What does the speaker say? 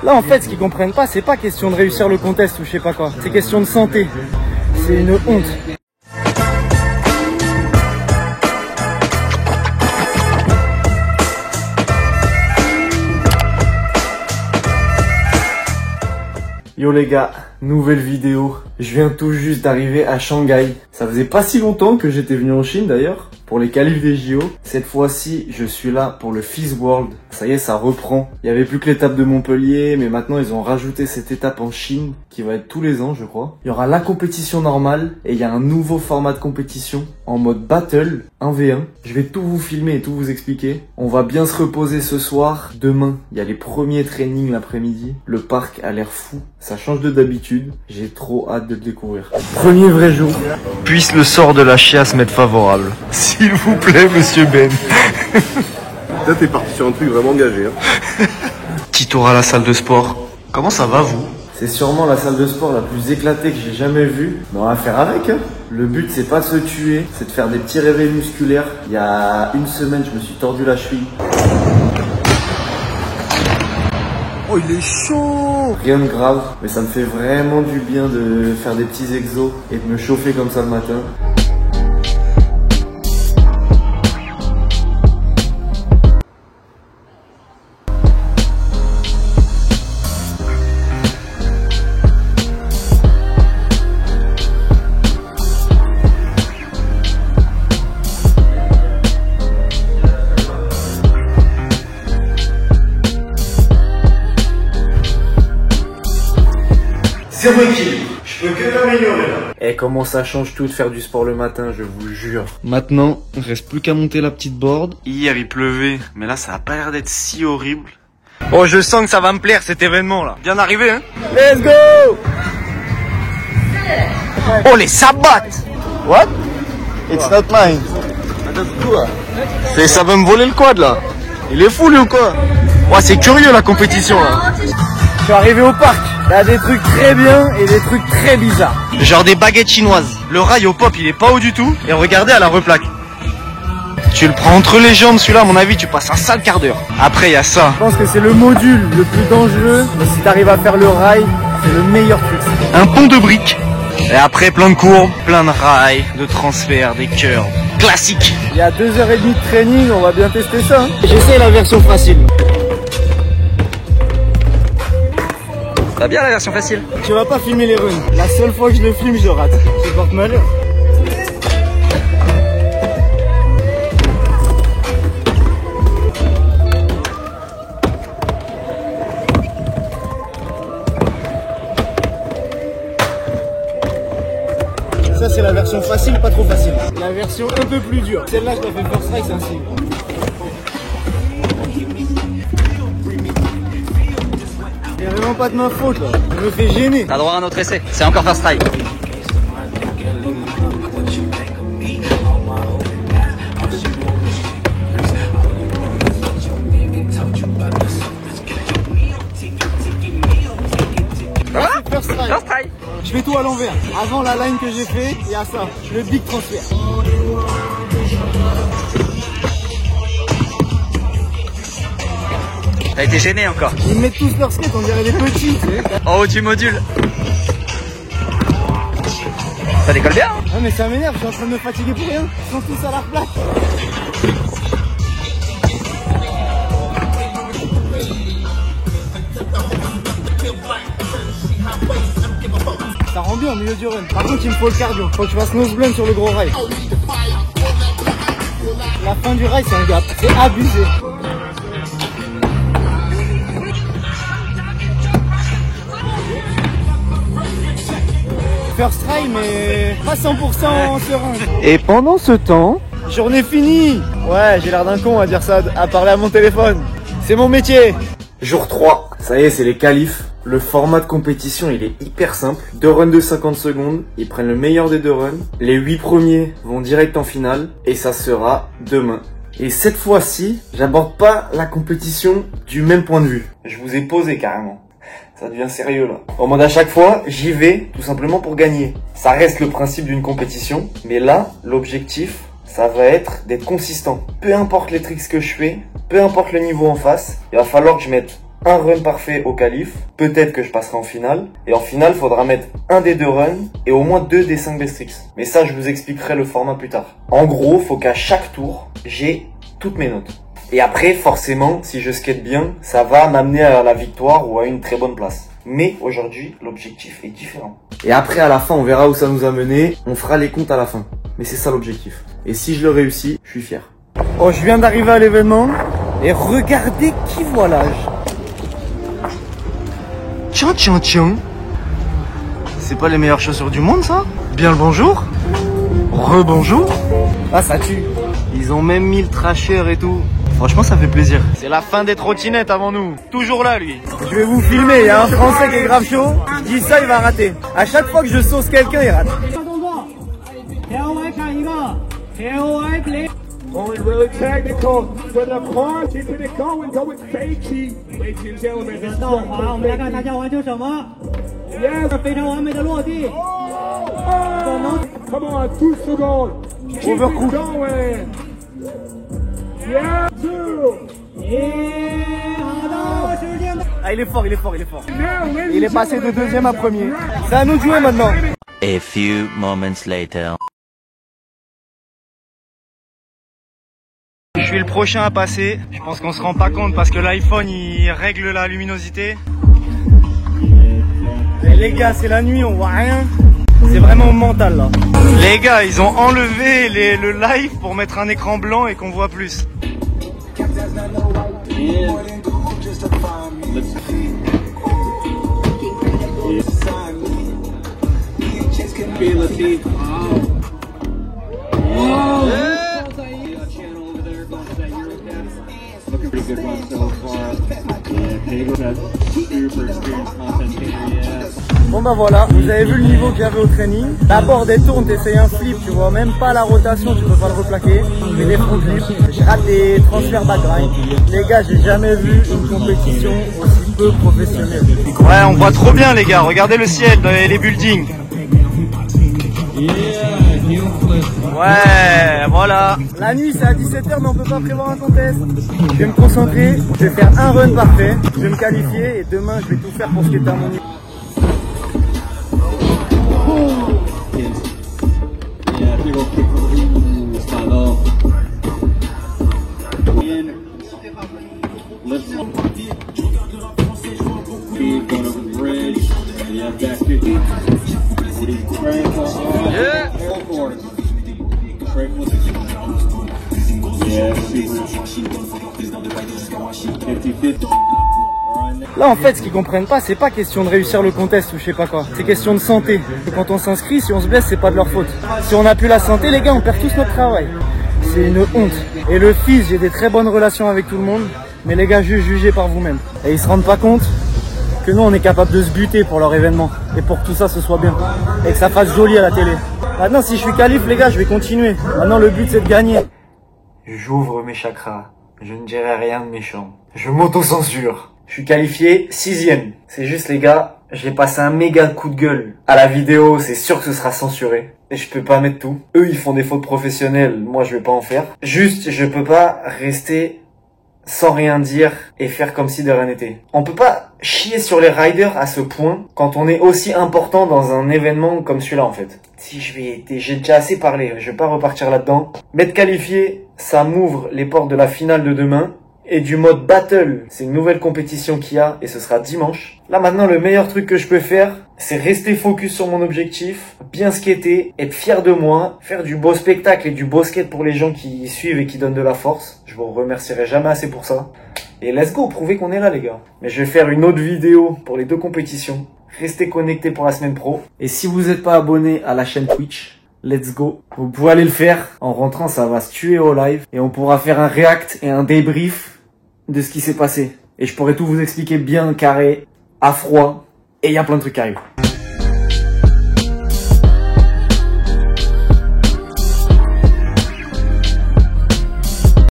Là, en fait, ce qu'ils comprennent pas, c'est pas question de réussir le contest ou je sais pas quoi. C'est question de santé. C'est une honte. Yo les gars, nouvelle vidéo. Je viens tout juste d'arriver à Shanghai. Ça faisait pas si longtemps que j'étais venu en Chine d'ailleurs, pour les qualifs des JO. Cette fois-ci, je suis là pour le FIS World. Ça y est, ça reprend. Il y avait plus que l'étape de Montpellier, mais maintenant ils ont rajouté cette étape en Chine, qui va être tous les ans, je crois. Il y aura la compétition normale, et il y a un nouveau format de compétition, en mode battle, 1v1. Je vais tout vous filmer et tout vous expliquer. On va bien se reposer ce soir. Demain, il y a les premiers trainings l'après-midi. Le parc a l'air fou. Ça change de d'habitude. J'ai trop hâte de le découvrir. Premier vrai jour. Puisse le sort de la chiasse m'être favorable. S'il vous plaît, monsieur Ben. Là, t'es parti sur un truc vraiment engagé. Hein. Petit tour à la salle de sport. Comment ça va, vous? C'est sûrement la salle de sport la plus éclatée que j'ai jamais vue. Mais on va faire avec, hein. Le but, c'est pas de se tuer, c'est de faire des petits réveils musculaires. Il y a une semaine, je me suis tordu la cheville. Oh, il est chaud! Rien de grave, mais ça me fait vraiment du bien de faire des petits exos et de me chauffer comme ça le matin. C'est mon équilibre, je peux que l'améliorer là. Et comment ça change tout de faire du sport le matin, je vous jure. Maintenant, il ne reste plus qu'à monter la petite board. Hier il pleuvait, mais là ça a pas l'air d'être si horrible. Oh, je sens que ça va me plaire cet événement là. Bien arrivé, hein. Let's go. Oh, les sabbats. What? It's not mine. Ça va me voler le quad là. Il est fou lui ou quoi? Ouais, c'est curieux la compétition là. Je suis arrivé au parc, il y a des trucs très bien et des trucs très bizarres. Genre des baguettes chinoises. Le rail au pop il est pas haut du tout. Et regardez à la replaque. Tu le prends entre les jambes celui-là, à mon avis tu passes un sale quart d'heure. Après il y a ça. Je pense que c'est le module le plus dangereux. Mais si t'arrives à faire le rail, c'est le meilleur truc. Un pont de briques. Et après plein de courbes, plein de rails, de transferts, des curves. Classique. Il y a 2h30 de training, on va bien tester ça. Hein. J'essaie la version facile. Ça va bien la version facile? Je vais pas filmer les runs. La seule fois que je le filme, je le rate. Je porte malheur. Ça c'est la version facile, pas trop facile. La version un peu plus dure. Celle-là je la fais first try, c'est un signe. C'est vraiment pas de ma faute là, je me fais gêner. T'as droit à un autre essai, c'est encore first try. First try. First try. Je fais tout à l'envers. Avant la line que j'ai fait, il y a ça, le big transfert. T'as été gêné encore. Ils mettent tous leur skate, on dirait des petits. En haut du module. Ça décolle bien, hein? Ah mais ça m'énerve, je suis en train de me fatiguer pour rien. Ils sont tous à la plaque. Ça rend bien au milieu du run. Par contre il me faut le cardio. Faut que je fasse nose blunt sur le gros rail. La fin du rail c'est un gap. C'est abusé. First try mais pas 100% serein. Et pendant ce temps, journée finie. Ouais, j'ai l'air d'un con à dire ça, à parler à mon téléphone. C'est mon métier. Jour 3, ça y est, c'est les qualifs. Le format de compétition, il est hyper simple. 2 runs de 50 secondes, ils prennent le meilleur des 2 runs. Les 8 premiers vont direct en finale et ça sera demain. Et cette fois-ci, j'aborde pas la compétition du même point de vue. Je vous ai posé carrément. Ça devient sérieux là. En mode à chaque fois, j'y vais tout simplement pour gagner. Ça reste le principe d'une compétition, mais là, l'objectif, ça va être d'être consistant. Peu importe les tricks que je fais, peu importe le niveau en face, il va falloir que je mette un run parfait au qualif, peut-être que je passerai en finale. Et en finale, faudra mettre un des 2 runs et au moins 2 des 5 best tricks. Mais ça, je vous expliquerai le format plus tard. En gros, faut qu'à chaque tour, j'ai toutes mes notes. Et après, forcément, si je skate bien, ça va m'amener à la victoire ou à une très bonne place. Mais aujourd'hui, l'objectif est différent. Et après, à la fin, on verra où ça nous a mené. On fera les comptes à la fin. Mais c'est ça l'objectif. Et si je le réussis, je suis fier. Oh, je viens d'arriver à l'événement. Et regardez qui voilage. Tiens, tiens, tiens. C'est pas les meilleures chaussures du monde, ça? Bien le bonjour. Rebonjour. Ah, ça tue. Ils ont même mis le trasher et tout. Franchement, ça fait plaisir. C'est la fin des trottinettes avant nous. Toujours là, lui. Je vais vous filmer. Il y a un Français qui est grave chaud. Je dis ça, il va rater. À chaque fois que je sauce quelqu'un, il rate. Going really technical for the cross. He's going to go and go with Beatty. Ladies and gentlemen, this is Come on, 2 secondes. Keep it going. Yeah, 2. Ah, il est fort, il est fort, il est fort. Il est passé de 2e à 1er. C'est à nous de jouer maintenant. A few moments later. Je suis le prochain à passer. Je pense qu'on se rend pas compte parce que l'iPhone il règle la luminosité. Et les gars, c'est la nuit, on voit rien. C'est vraiment mental là. Les gars, ils ont enlevé le live pour mettre un écran blanc et qu'on voit plus. Good run so far. Yeah, Diego has super experienced content here. Bon bah voilà, vous avez vu le niveau qu'il y avait au training. D'abord des tours, t'essayes un flip, tu vois, même pas la rotation, tu peux pas le replaquer. Mais des front flips, je rate des transferts backgrind. Les gars, j'ai jamais vu une compétition aussi peu professionnelle. Ouais, on voit trop bien les gars, regardez le ciel, les buildings. Ouais, voilà. La nuit c'est à 17h mais on peut pas prévoir un contest. Je vais me concentrer, je vais faire un run parfait, je vais me qualifier et demain je vais tout faire pour skater à mon niveau. Là en fait ce qu'ils comprennent pas, c'est pas question de réussir le contest ou je sais pas quoi, c'est question de santé. Quand on s'inscrit, si on se blesse, c'est pas de leur faute. Si on a plus la santé, les gars, on perd tous notre travail. C'est une honte. Et le fils, j'ai des très bonnes relations avec tout le monde, mais les gars, juste jugez par vous-même. Et ils se rendent pas compte que nous on est capable de se buter pour leur événement et pour que tout ça ce soit bien et que ça fasse joli à la télé. Maintenant si je suis qualif les gars, je vais continuer. Maintenant le but c'est de gagner. J'ouvre mes chakras, je ne dirai rien de méchant. Je m'auto-censure. Je suis qualifié 6e. C'est juste les gars, j'ai passé un méga coup de gueule à la vidéo, c'est sûr que ce sera censuré. Et je peux pas mettre tout. Eux ils font des fautes professionnelles, moi je vais pas en faire. Juste je peux pas rester sans rien dire et faire comme si de rien n'était. On peut pas chier sur les riders à ce point quand on est aussi important dans un événement comme celui-là en fait. Si j'ai déjà assez parlé, je vais pas repartir là-dedans. M'être qualifié, ça m'ouvre les portes de la finale de demain et du mode battle. C'est une nouvelle compétition qu'il y a et ce sera dimanche. Là maintenant le meilleur truc que je peux faire, c'est rester focus sur mon objectif, bien skater, être fier de moi, faire du beau spectacle et du beau skate pour les gens qui suivent et qui donnent de la force. Je vous remercierai jamais assez pour ça. Et let's go, prouvez qu'on est là les gars. Mais je vais faire une autre vidéo pour les deux compétitions. Restez connectés pour la semaine pro. Et si vous n'êtes pas abonné à la chaîne Twitch, let's go. Vous pouvez aller le faire. En rentrant, ça va se tuer au live. Et on pourra faire un react et un débrief de ce qui s'est passé. Et je pourrai tout vous expliquer bien carré, à froid. Et il y a plein de trucs qui arrivent.